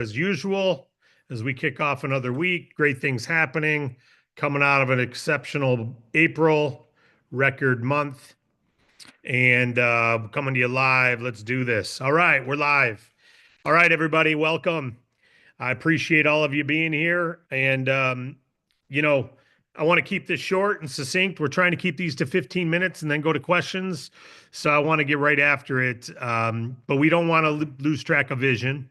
As usual, as we kick off another week, great things happening, coming out of an exceptional April, record month, and coming to you live. Let's do this. All right, we're live. All right, everybody, welcome. I appreciate all of you being here. And, you know, I want to keep this short and succinct. We're trying to keep these to 15 minutes and then go to questions. So I want to get right after it. But we don't want to lose track of vision.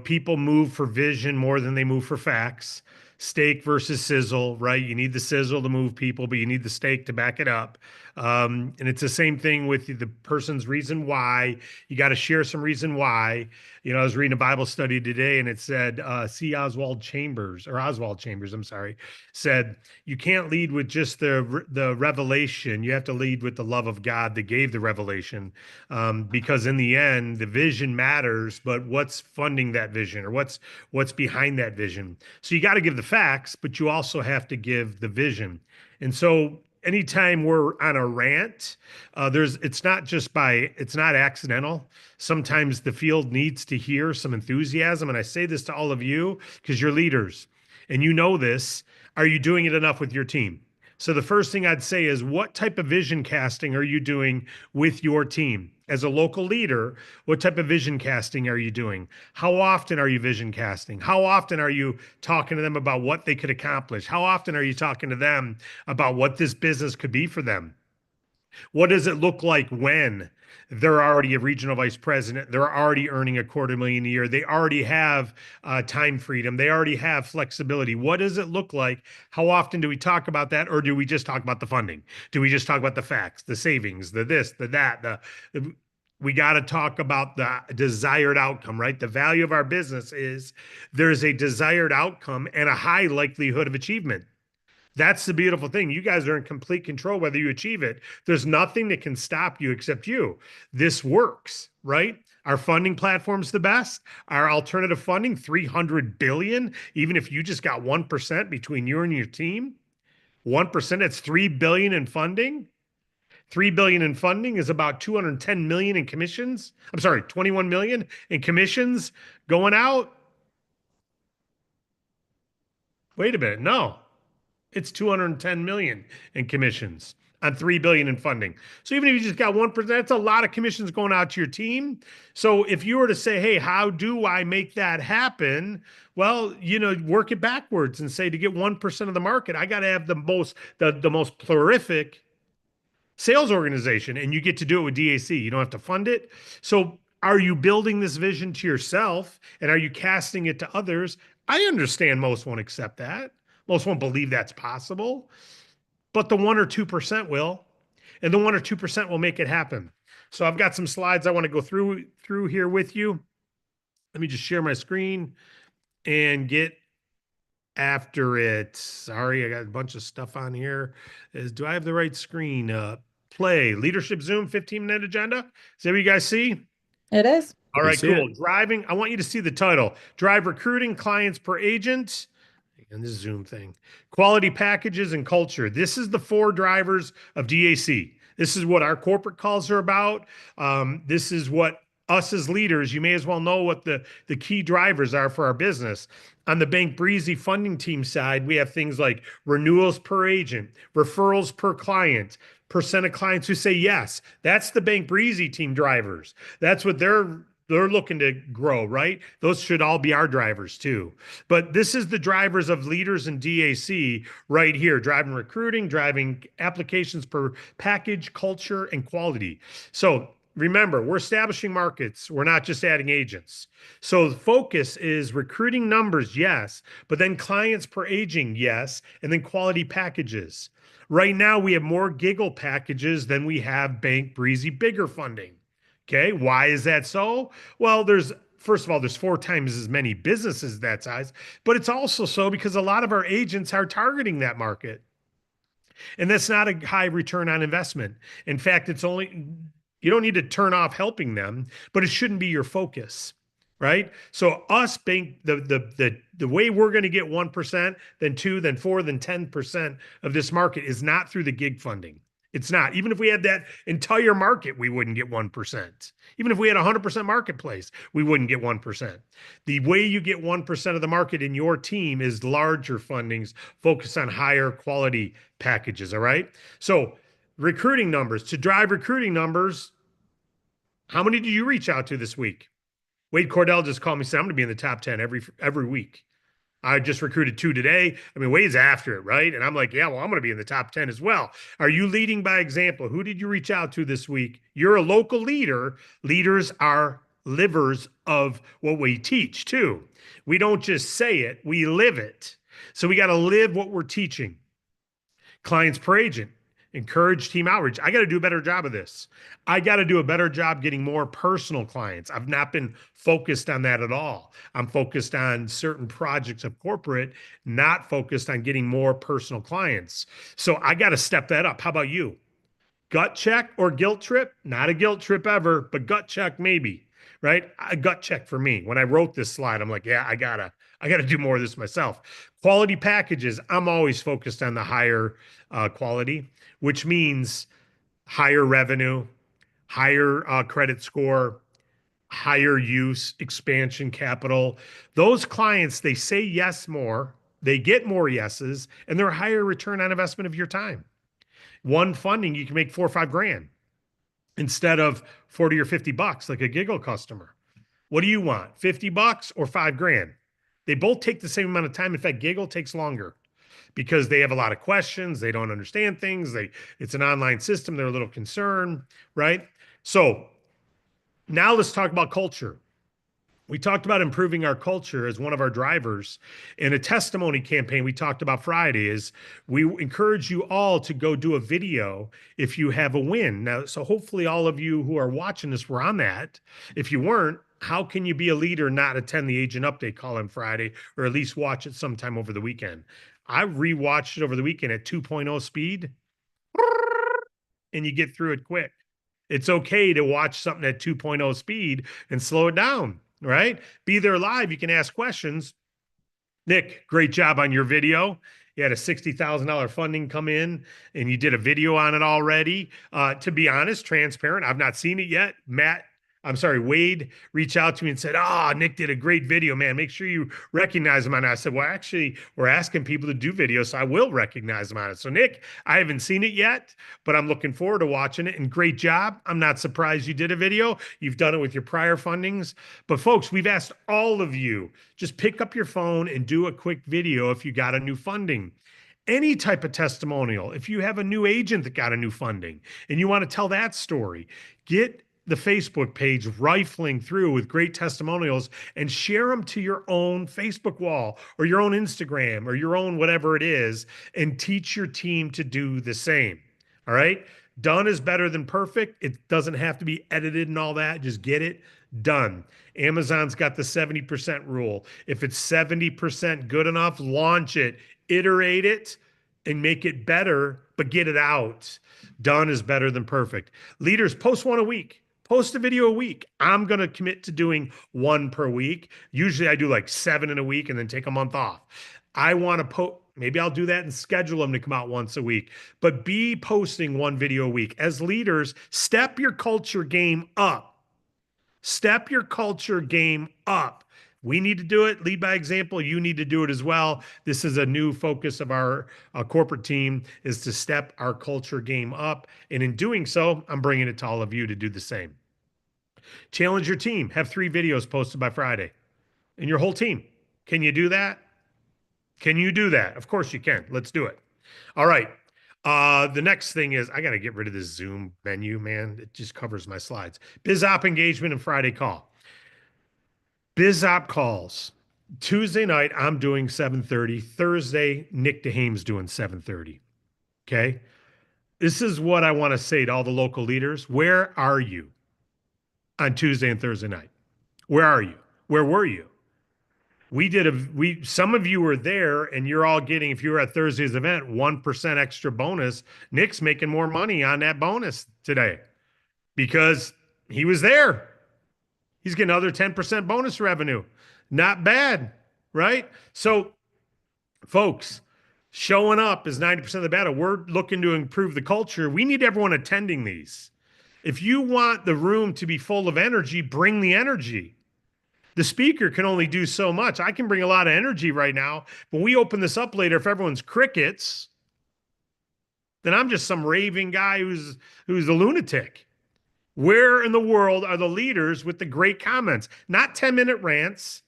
People move for vision more than they move for facts. Steak versus sizzle, right? You need the sizzle to move people, but you need the steak to back it up. And it's the same thing with the person's reason why. You got to share some reason why. I was reading a Bible study today and it said, Oswald Chambers, I'm sorry, said, you can't lead with just the revelation. You have to lead with the love of God that gave the revelation. Because in the end, the vision matters, but what's funding that vision or what's behind that vision? So you got to give the facts, but you also have to give the vision. And so anytime we're on a rant, it's not accidental. Sometimes the field needs to hear some enthusiasm. And I say this to all of you because you're leaders and you know this. Are you doing it enough with your team? So the first thing I'd say is, what type of vision casting are you doing with your team? As a local leader, what type of vision casting are you doing? How often are you vision casting? How often are you talking to them about what they could accomplish? How often are you talking to them about what this business could be for them? What does it look like when they're already a regional vice president? They're already earning $250,000 a year. They already have time freedom. They already have flexibility. What does it look like? How often do we talk about that? Or do we just talk about the funding? Do we just talk about the facts, the savings, the this, the that, we got to talk about the desired outcome, right? The value of our business is there's a desired outcome and a high likelihood of achievement. That's the beautiful thing. You guys are in complete control whether you achieve it. There's nothing that can stop you except you. This works, right? Our funding platform's the best. Our alternative funding, 300 billion, even if you just got 1% between you and your team, 1%, it's 3 billion in funding. 3 billion in funding is about 210 million in commissions. I'm sorry, 21 million in commissions going out. Wait a minute. No, it's 210 million in commissions on 3 billion in funding. So even if you just got 1%, that's a lot of commissions going out to your team. So if you were to say, hey, how do I make that happen? Well, work it backwards and say, to get 1% of the market, I got to have the most prolific sales organization, and you get to do it with DAC. You don't have to fund it. So are you building this vision to yourself and are you casting it to others? I understand most won't accept that. Most won't believe that's possible, but the 1 or 2% will, and the 1 or 2% will make it happen. So I've got some slides I want to go through here with you. Let me just share my screen and get after it. Sorry, I got a bunch of stuff on here. Do I have the right screen? Play Leadership Zoom 15-minute agenda. Is that what you guys see? It is. All right, cool. Driving. I want you to see the title. Drive recruiting clients per agent. And this Zoom thing. Quality packages and culture. This is the 4 drivers of DAC. This is what our corporate calls are about. This is what us as leaders, you may as well know what the key drivers are for our business. On the Bank Breezy funding team side, we have things like renewals per agent, referrals per client, percent of clients who say yes. That's the Bank Breezy team drivers. That's what they're looking to grow, right? Those should all be our drivers too. But this is the drivers of leaders in DAC right here, driving recruiting, driving applications per package, culture, and quality. So remember, we're establishing markets. We're not just adding agents. So the focus is recruiting numbers, yes, but then clients per agent, yes, and then quality packages. Right now, we have more giggle packages than we have Bank Breezy bigger funding. Okay, why is that so? Well, first of all, there's 4 times as many businesses that size, but it's also so because a lot of our agents are targeting that market. And that's not a high return on investment. In fact, you don't need to turn off helping them, but it shouldn't be your focus, right? So the way we're going to get 1%, then 2, then 4, then 10% of this market is not through the gig funding. It's not. Even if we had that entire market, we wouldn't get 1%. Even if we had 100% marketplace, we wouldn't get 1%. The way you get 1% of the market in your team is larger fundings, focus on higher quality packages. All right. So, recruiting numbers, to drive recruiting numbers, how many did you reach out to this week? Wade Cordell just called me, said, I'm going to be in the top 10 every week. I just recruited 2 today. I mean, Wade's after it, right? And I'm like, yeah, well, I'm going to be in the top 10 as well. Are you leading by example? Who did you reach out to this week? You're a local leader. Leaders are livers of what we teach too. We don't just say it, we live it. So we got to live what we're teaching. Clients per agent, encourage team outreach. I got to do a better job of this. I got to do a better job getting more personal clients. I've not been focused on that at all. I'm focused on certain projects of corporate, not focused on getting more personal clients. So I got to step that up. How about you? Gut check or guilt trip? Not a guilt trip ever, but gut check maybe, right? A gut check for me. When I wrote this slide, I'm like, yeah, I gotta do more of this myself. Quality packages, I'm always focused on the higher quality, which means higher revenue, higher credit score, higher use, expansion capital. Those clients, they say yes more, they get more yeses, and they're a higher return on investment of your time. One funding, you can make 4 or 5 grand instead of 40 or 50 bucks like a Giggle customer. What do you want? 50 bucks or 5 grand? They both take the same amount of time. In fact, Giggle takes longer because they have a lot of questions. They don't understand things. It's an online system. They're a little concerned, right? So now let's talk about culture. We talked about improving our culture as one of our drivers. In a testimony campaign we talked about Friday is we encourage you all to go do a video if you have a win. Now, so hopefully all of you who are watching this were on that. If you weren't, how can you be a leader and not attend the agent update call on Friday, or at least watch it sometime over the weekend? I rewatched it over the weekend at 2.0 speed, and you get through it quick. It's okay to watch something at 2.0 speed and slow it down, right? Be there live. You can ask questions. Nick, great job on your video. You had a $60,000 funding come in and you did a video on it already. To be honest, transparent, I've not seen it yet. Wade reached out to me and said, Nick did a great video, man. Make sure you recognize him on it. I said, well, actually, we're asking people to do videos, so I will recognize them on it. So, Nick, I haven't seen it yet, but I'm looking forward to watching it. And great job. I'm not surprised you did a video. You've done it with your prior fundings. But, folks, we've asked all of you, just pick up your phone and do a quick video if you got a new funding. Any type of testimonial, if you have a new agent that got a new funding and you want to tell that story, get the Facebook page rifling through with great testimonials and share them to your own Facebook wall or your own Instagram or your own whatever it is, and teach your team to do the same. All right. Done is better than perfect. It doesn't have to be edited and all that. Just get it done. Amazon's got the 70% rule. If it's 70% good enough, launch it, iterate it, and make it better, but get it out. Done is better than perfect. Leaders, post one a week. Post a video a week. I'm going to commit to doing 1 per week. Usually I do like 7 in a week and then take a month off. I want to post, maybe I'll do that and schedule them to come out once a week, but be posting 1 video a week. As leaders, step your culture game up. Step your culture game up. We need to do it. Lead by example. You need to do it as well. This is a new focus of our corporate team, is to step our culture game up. And in doing so, I'm bringing it to all of you to do the same. Challenge your team. Have 3 videos posted by Friday and your whole team. Can you do that? Can you do that? Of course you can. Let's do it. All right. The next thing is I got to get rid of this Zoom menu, man. It just covers my slides. BizOp engagement and Friday call. BizOp calls. Tuesday night, I'm doing 7:30. Thursday, Nick DeHame's doing 7:30. Okay? This is what I want to say to all the local leaders. Where are you on Tuesday and Thursday night? Where are you? Where were you? Some of you were there and you're all getting, if you were at Thursday's event, 1% extra bonus. Nick's making more money on that bonus today because he was there. He's getting another 10% bonus revenue. Not bad, right? So, folks, Showing up is 90% of the battle. We're looking to improve the culture. We need everyone attending these. If you want the room to be full of energy, bring the energy. The speaker can only do so much. I can bring a lot of energy right now. When we open this up later, if everyone's crickets, then I'm just some raving guy who's a lunatic. Where in the world are the leaders with the great comments? Not 10-minute rants,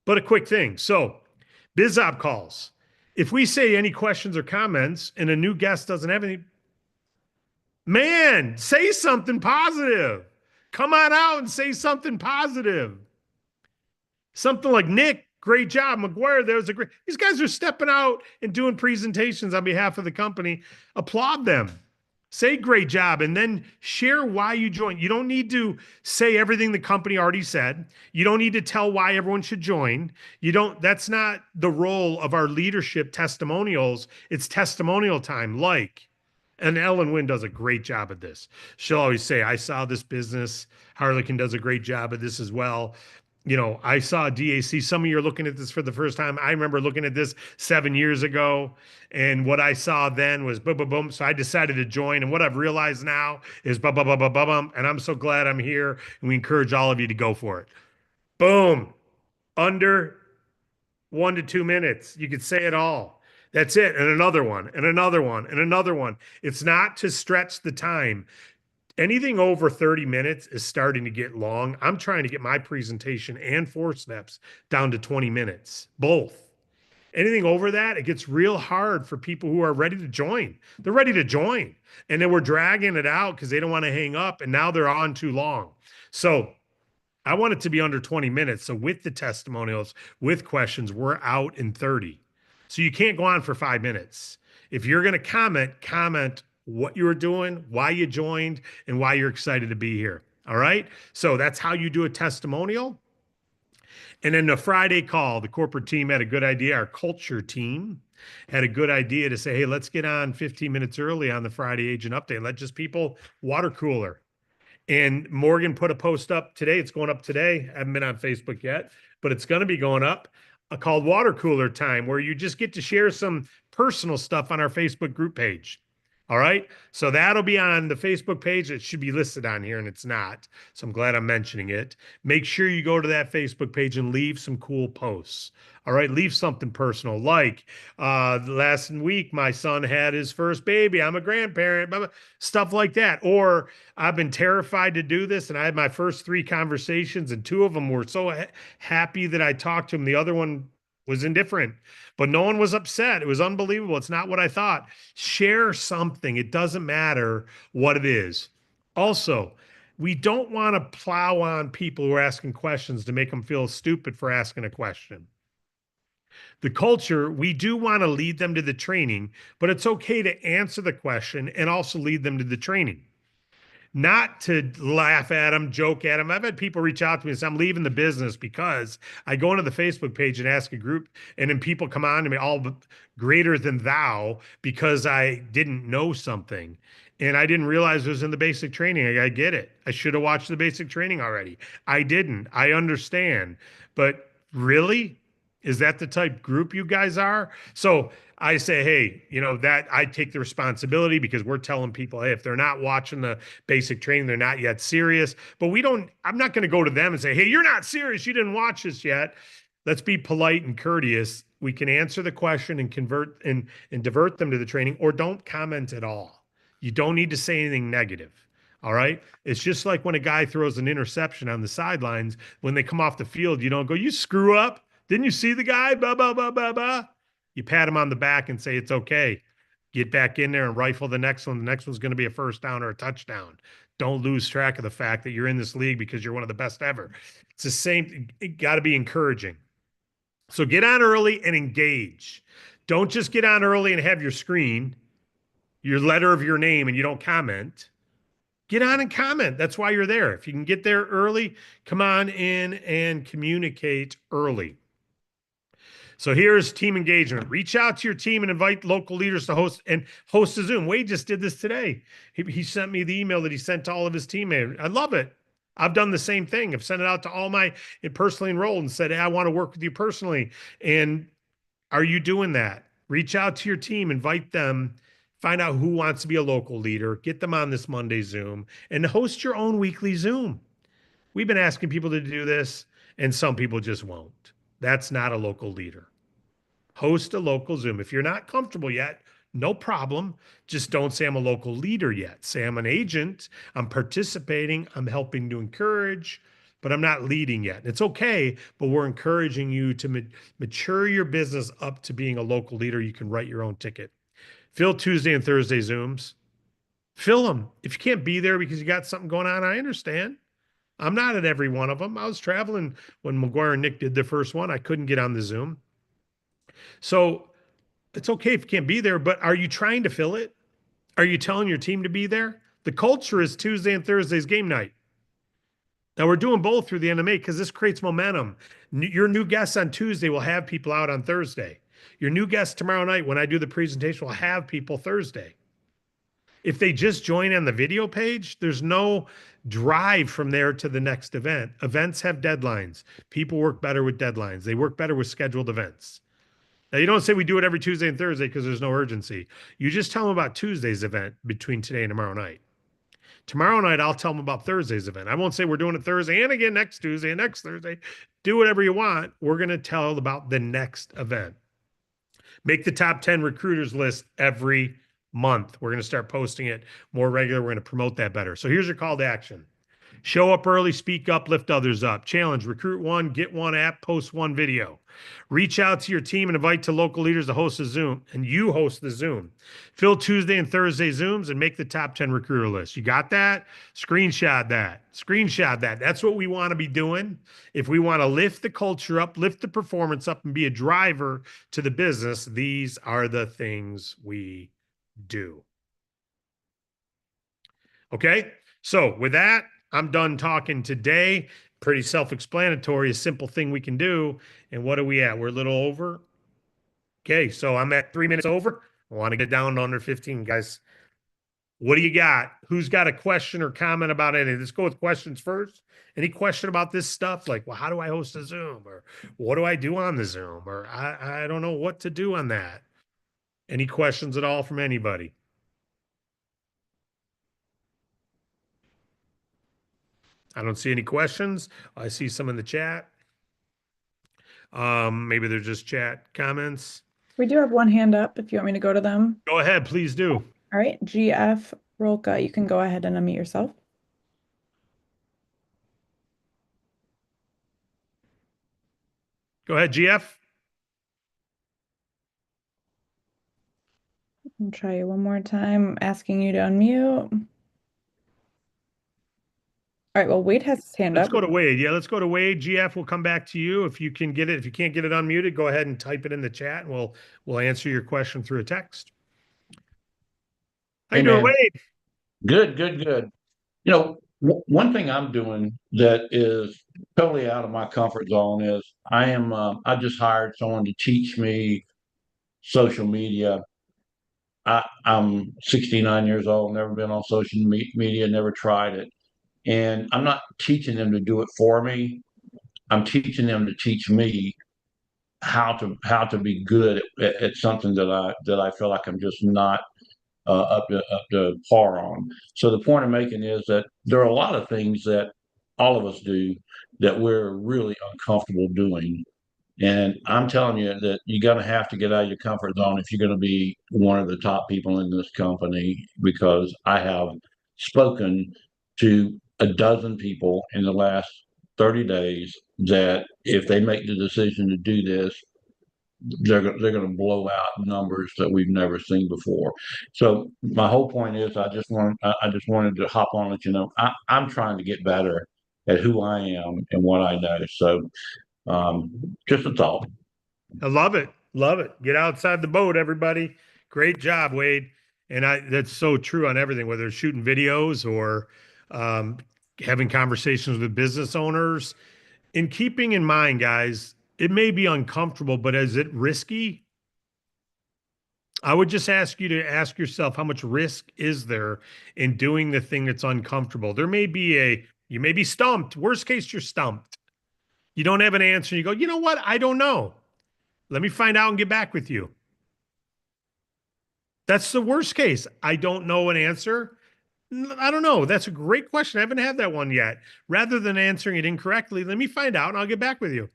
but a quick thing. So, BizOp calls. If we say any questions or comments and a new guest doesn't have any, man, say something positive. Come on out and say something positive. Something like, Nick, great job. McGuire, there was a great. These guys are stepping out and doing presentations on behalf of the company. Applaud them. Say great job and then share why you joined. You don't need to say everything the company already said. You don't need to tell why everyone should join. That's not the role of our leadership testimonials. It's testimonial time. And Ellen Wynn does a great job at this. She'll always say, I saw this business. Harlequin does a great job at this as well. I saw DAC. Some of you are looking at this for the first time. I remember looking at this 7 years ago, and what I saw then was boom, boom, boom. So I decided to join, and what I've realized now is bum, bum, bum, bum, bum, bum, and I'm so glad I'm here, and we encourage all of you to go for it. Boom. Under 1 to 2 minutes. You could say it all. That's it. And another one, and another one, and another one. It's not to stretch the time. Anything over 30 minutes is starting to get long. I'm trying to get my presentation and 4 steps down to 20 minutes, both. Anything over that, it gets real hard for people who are ready to join. They're ready to join. And then we're dragging it out because they don't want to hang up. And now they're on too long. So I want it to be under 20 minutes. So with the testimonials, with questions, we're out in 30. So you can't go on for 5 minutes. If you're going to comment what you were doing, why you joined, and why you're excited to be here. All right. So that's how you do a testimonial. And then the Friday call, the corporate team had a good idea. Our culture team had a good idea to say, hey, let's get on 15 minutes early on the Friday agent update. Let just people water cooler. And Morgan put a post up today. It's going up today. I haven't been on Facebook yet, but it's going to be going up called Water Cooler Time, where you just get to share some personal stuff on our Facebook group page. All right. So that'll be on the Facebook page. It should be listed on here and it's not. So I'm glad I'm mentioning it. Make sure you go to that Facebook page and leave some cool posts. All right. Leave something personal. Like last week, my son had his first baby. I'm a grandparent, blah, blah, stuff like that. Or I've been terrified to do this. And I had my first 3 conversations and 2 of them were so happy that I talked to him. The other one was indifferent, but no one was upset. It was unbelievable. It's not what I thought. Share something. It doesn't matter what it is. Also, we don't want to plow on people who are asking questions to make them feel stupid for asking a question. The culture, we do want to lead them to the training, but it's okay to answer the question and also lead them to the training. Not to laugh at them, joke at them. I've had people reach out to me and say, I'm leaving the business because I go into the Facebook page and ask a group, and then people come on to me all greater than thou because I didn't know something. And I didn't realize it was in the basic training. I get it. I should have watched the basic training already. I didn't. I understand. But really? Is that the type group you guys are? So I say, hey, that I take the responsibility because we're telling people, hey, if they're not watching the basic training, they're not yet serious. But I'm not going to go to them and say, hey, you're not serious. You didn't watch this yet. Let's be polite and courteous. We can answer the question and convert and divert them to the training, or don't comment at all. You don't need to say anything negative. All right. It's just like when a guy throws an interception on the sidelines, when they come off the field, you don't go, you screw up. Didn't you see the guy? Blah, blah, blah, blah, blah. You pat him on the back and say, it's okay. Get back in there and rifle the next one. The next one's going to be a first down or a touchdown. Don't lose track of the fact that you're in this league because you're one of the best ever. It's the same. It got to be encouraging. So get on early and engage. Don't just get on early and have your screen, your letter of your name, and you don't comment. Get on and comment. That's why you're there. If you can get there early, come on in and communicate early. So here's team engagement. Reach out to your team and invite local leaders to host a Zoom. Wade just did this today. He sent me the email that he sent to all of his teammates. I love it. I've done the same thing. I've sent it out to all my personally enrolled and said, hey, I want to work with you personally. And are you doing that? Reach out to your team, invite them, find out who wants to be a local leader, get them on this Monday Zoom, and host your own weekly Zoom. We've been asking people to do this, and some people just won't. That's not a local leader. Host a local Zoom. If you're not comfortable yet, no problem. Just don't say I'm a local leader yet. Say I'm an agent. I'm participating. I'm helping to encourage, but I'm not leading yet. It's okay, but we're encouraging you to mature your business up to being a local leader. You can write your own ticket. Fill Tuesday and Thursday Zooms. Fill them. If you can't be there because you got something going on, I understand. I'm not at every one of them. I was traveling when McGuire and Nick did the first one. I couldn't get on the Zoom. So it's okay if you can't be there, but are you trying to fill it? Are you telling your team to be there? The culture is Tuesday and Thursday's game night. Now we're doing both through the NMA because this creates momentum. Your new guests on Tuesday will have people out on Thursday. Your new guests tomorrow night, when I do the presentation, will have people Thursday. If they just join on the video page, there's no drive from there to the next event. Events have deadlines. People work better with deadlines. They work better with scheduled events. Now, you don't say we do it every Tuesday and Thursday because there's no urgency. You just tell them about Tuesday's event between today and tomorrow night. Tomorrow night, I'll tell them about Thursday's event. I won't say we're doing it Thursday and again next Tuesday and next Thursday. Do whatever you want. We're going to tell about the next event. Make the top 10 recruiters list every month. We're going to start posting it more regular. We're going to promote that better. So here's your call to action. Show up early, speak up, lift others up. Challenge, recruit one, get one app, post one video. Reach out to your team and invite to local leaders to host a Zoom, and you host the Zoom. Fill Tuesday and Thursday Zooms and make the top 10 recruiter list. You got that? Screenshot that. Screenshot that. That's what we want to be doing. If we want to lift the culture up, lift the performance up, and be a driver to the business, these are the things we do. Okay? So with that, I'm done talking today. Pretty self-explanatory, a simple thing we can do. And what are we at? We're a little over. Okay, so I'm at 3 minutes over. I want to get down to under 15, guys. What do you got? Who's got a question or comment about anything? Let's go with questions first. Any question about this stuff? Like, well, how do I host a Zoom? Or what do I do on the Zoom? Or I don't know what to do on that. Any questions at all from anybody? I don't see any questions. I see some in the chat. Maybe they're just chat comments. We do have one hand up if you want me to go to them. Go ahead, please do. All right, GF Rolka, you can go ahead and unmute yourself. Go ahead, GF. I'll try you one more time, asking you to unmute. All right, well, Wade has his hand Let's up. go to Wade. Yeah, let's go to Wade. GF will come back to you. If you can get it, if you can't get it unmuted, go ahead and type it in the chat and we'll answer your question through a text. How you doing, Wade? Good, good, good. You know, one thing I'm doing that is totally out of my comfort zone is I just hired someone to teach me social media. I'm 69 years old, never been on social media, never tried it. And I'm not teaching them to do it for me. I'm teaching them to teach me how to be good at something that I feel like I'm just not up to par on. So the point I'm making is that there are a lot of things that all of us do that we're really uncomfortable doing. And I'm telling you that you're going to have to get out of your comfort zone if you're going to be one of the top people in this company, because I have spoken to a dozen people in the last 30 days that if they make the decision to do this, they're going to blow out numbers that we've never seen before. So my whole point is, I just wanted to hop on, let you know, I'm trying to get better at who I am and what I know. So just a thought. I love it. Love it. Get outside the boat, everybody. Great job, Wade. And that's so true on everything, whether it's shooting videos or having conversations with business owners. In keeping in mind, guys, it may be uncomfortable, but is it risky? I would just ask you to ask yourself, how much risk is there in doing the thing that's uncomfortable? There may be you may be stumped. Worst case, you're stumped. You don't have an answer. You go, you know what? I don't know. Let me find out and get back with you. That's the worst case. I don't know an answer. I don't know. That's a great question. I haven't had that one yet. Rather than answering it incorrectly, let me find out and I'll get back with you.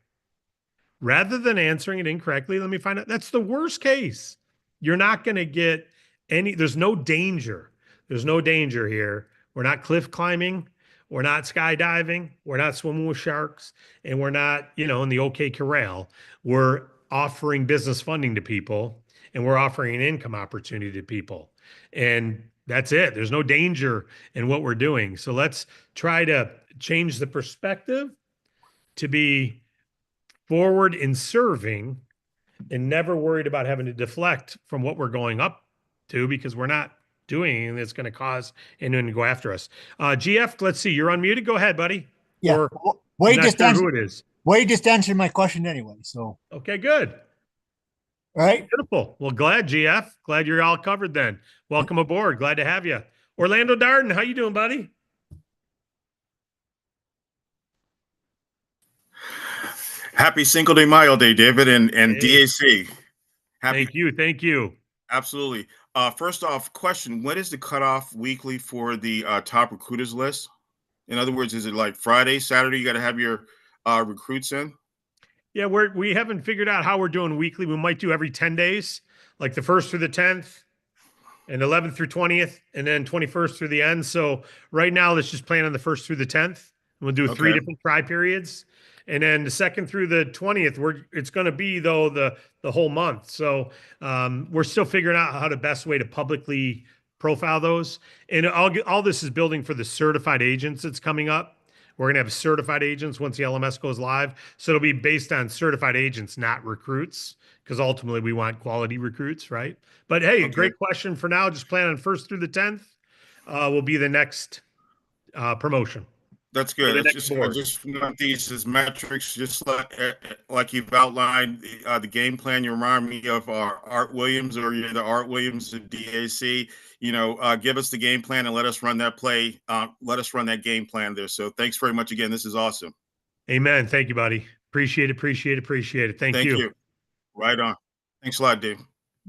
Rather than answering it incorrectly, let me find out. That's the worst case. You're not going to get there's no danger. There's no danger here. We're not cliff climbing. We're not skydiving. We're not swimming with sharks. And we're not, in the OK Corral. We're offering business funding to people and we're offering an income opportunity to people. And that's it. There's no danger in what we're doing. So let's try to change the perspective to be forward in serving and never worried about having to deflect from what we're going up to because we're not doing anything that's going to cause anyone to go after us. GF, let's see. You're unmuted. Go ahead, buddy. Yeah. Or Wade I'm not just sure answered. who it is. Wade just answered my question anyway. So, Okay, good. all right. Beautiful. Well, glad, GF. Glad you're all covered then. Welcome aboard. Glad to have you. Orlando Darden, how you doing, buddy? Happy Cinco de Mayo Day, David, and Hey. DAC. Thank you. Thank you. Absolutely. First off, question: when is the cutoff weekly for the top recruiters list? In other words, is it like Friday, Saturday? You got to have your recruits in. Yeah, we haven't figured out how we're doing weekly. We might do every 10 days, like the 1st through the 10th and 11th through 20th, and then 21st through the end. So right now, let's just plan on the 1st through the 10th. We'll do 3 Okay. different try periods. And then the 2nd through the 20th, it's going to be though the whole month. So we're still figuring out how the best way to publicly profile those. And all this is building for the certified agents that's coming up. We're going to have certified agents once the LMS goes live. So it'll be based on certified agents, not recruits, because ultimately we want quality recruits, right? But hey, Okay. great question for now. Just plan on 1st through the 10th will be the next promotion. That's good. the It's next just, I board. just want these as metrics, just like you've outlined the game plan. You remind me of Art Williams, or you're the Art Williams of DAC. Give us the game plan and let us run that play. Let us run that game plan there. So thanks very much again. This is awesome. Amen. Thank you, buddy. Appreciate it. Thank you. Right on. Thanks a lot, Dave.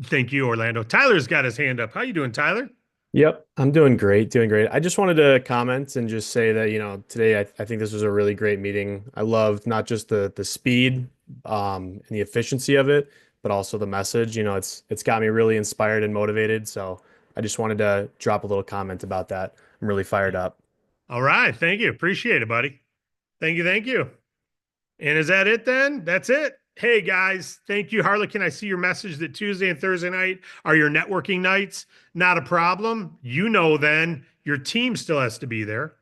Thank you, Orlando. Tyler's got his hand up. How you doing, Tyler? Yep, I'm doing great, doing great. I just wanted to comment and just say that, today I think this was a really great meeting. I loved not just the speed and the efficiency of it, but also the message. It's got me really inspired and motivated. So I just wanted to drop a little comment about that. I'm really fired up. All right. Thank you. Appreciate it, buddy. Thank you. Thank you. And is that it then? That's it. Hey, guys. Thank you, Harlequin. I see your message that Tuesday and Thursday night are your networking nights. Not a problem. Then your team still has to be there.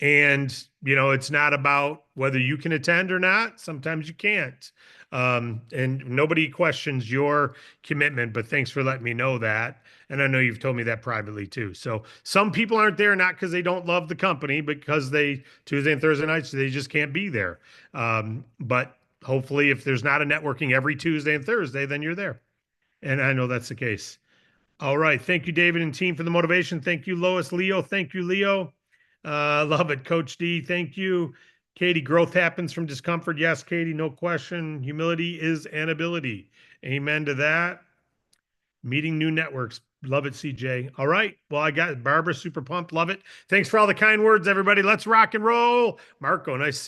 And, it's not about whether you can attend or not. Sometimes you can't. And nobody questions your commitment, but thanks for letting me know that. And I know you've told me that privately too. So some people aren't there, not because they don't love the company, because Tuesday and Thursday nights, they just can't be there. But hopefully if there's not a networking every Tuesday and Thursday, then you're there. And I know that's the case. All right. Thank you, David and team, for the motivation. Thank you, Lois. Leo. Thank you, Leo. Love it. Coach D. Thank you. Katie, growth happens from discomfort. Yes, Katie, no question. Humility is an ability. Amen to that. Meeting new networks. Love it, CJ. All right. Well, I got Barbara, super pumped. Love it. Thanks for all the kind words, everybody. Let's rock and roll. Marco, nice to see you.